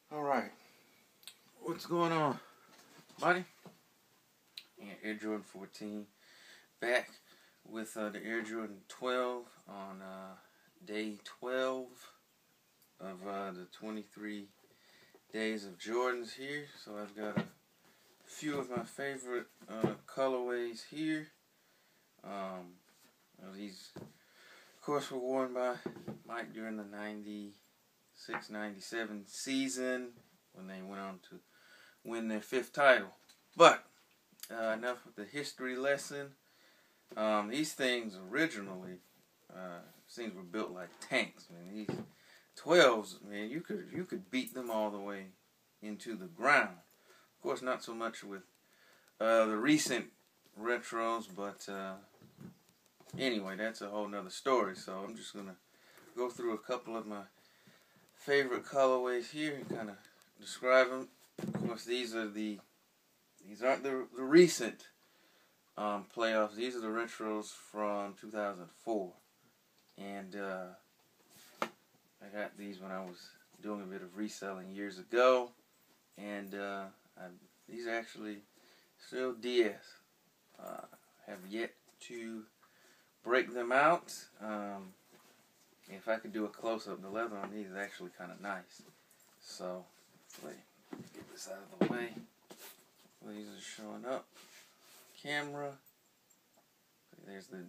Alright, what's going on, buddy? Yeah, Air Jordan 14 back with the Air Jordan 12 on day 12 of the 23 days of Jordans here. So I've got a few of my favorite colorways here. These, of course, were worn by Mike during the 96-97 season when they went on to win their 5th title. But enough of the history lesson. These things originally, things were built like tanks. Man, these 12s, man, you could beat them all the way into the ground. Of course, not so much with the recent retros, but anyway, that's a whole nother story. So I'm just gonna go through a couple of my favorite colorways here and kind of describe them. Of course, these aren't the recent playoffs. These are the retros from 2004, and I got these when I was doing a bit of reselling years ago, and these are actually still DS. Have yet to break them out. If I could do a close-up, the leather on these is actually kind of nice. So, get this out of the way. These are showing up. Camera. There's the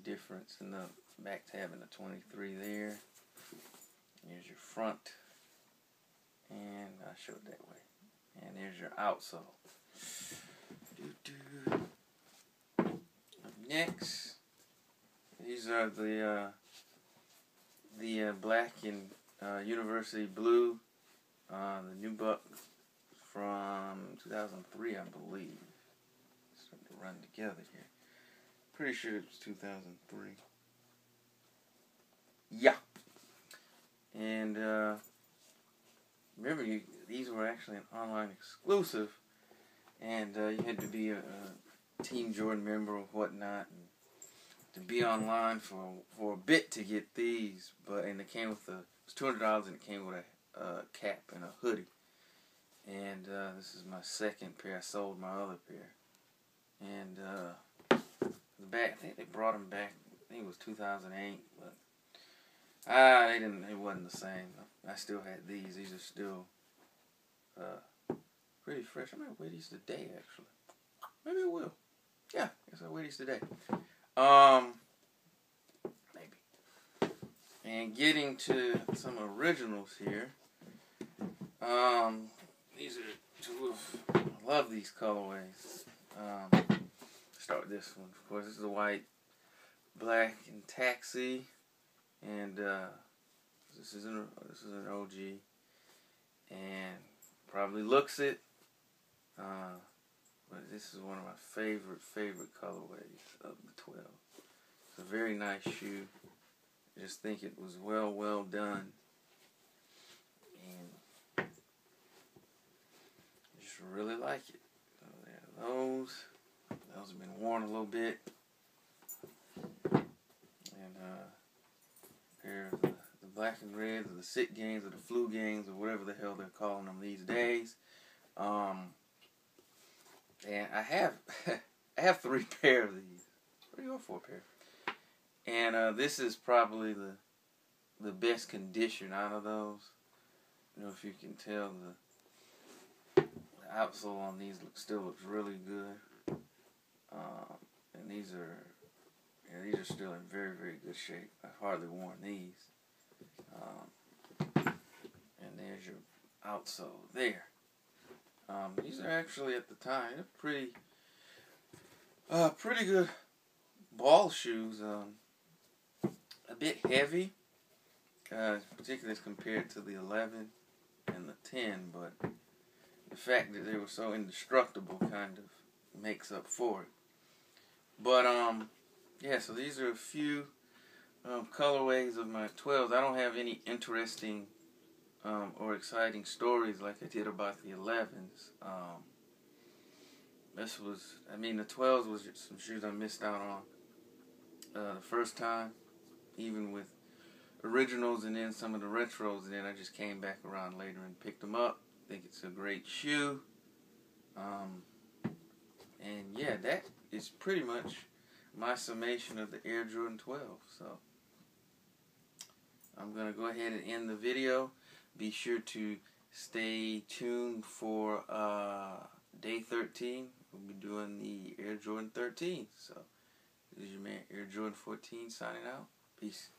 difference in the back tab and the 23 there. Here's your front. And I'll show it that way. And there's your outsole. Up next, these are the black and University Blue, the new buck from 2003, I believe. Starting to run together here. Pretty sure it was 2003. Yeah. And remember, these were actually an online exclusive, and you had to be a Team Jordan member or whatnot, and to be online for a bit to get these. And it came with it was $200, and it came with a cap and a hoodie. And this is my second pair. I sold my other pair. And the back, I think they brought them back. I think it was 2008, but they didn't. It wasn't the same. I still had these. These are still pretty fresh. I might wear these today, actually. Maybe I will. Yeah, I guess I'll wear these today. Maybe. And getting to some originals here. These are two of, I love these colorways. Start with this one. Of course, this is a white, black, and taxi. And this is an OG. And probably looks it. But this is one of my favorite colorways of the 12. It's a very nice shoe. I just think it was well done. And I just really like it. So there are those. Those have been worn a little bit. And pair of the black and reds, or the sit games, or the flu games, or whatever the hell they're calling them these days. And I have 3 pair of these, 3 or 4 pair. And this is probably the best condition out of those. You know, if you can tell, the outsole on these still looks really good. And these are still in very good shape. I've hardly worn these. And there's your outsole there. These are actually, at the time, they're pretty good ball shoes. A bit heavy, particularly as compared to the 11 and the 10, but the fact that they were so indestructible kind of makes up for it. But yeah, so these are a few colorways of my 12s. I don't have any interesting or exciting stories like I did about the 11s. The 12s was just some shoes I missed out on the first time, even with originals and then some of the retros, and then I just came back around later and picked them up. I think it's a great shoe. And yeah, that is pretty much my summation of the Air Jordan 12. So I'm going to go ahead and end the video. Be sure to stay tuned for day 13. We'll be doing the Air Jordan 13. So this is your man Air Jordan 14 signing out. Peace.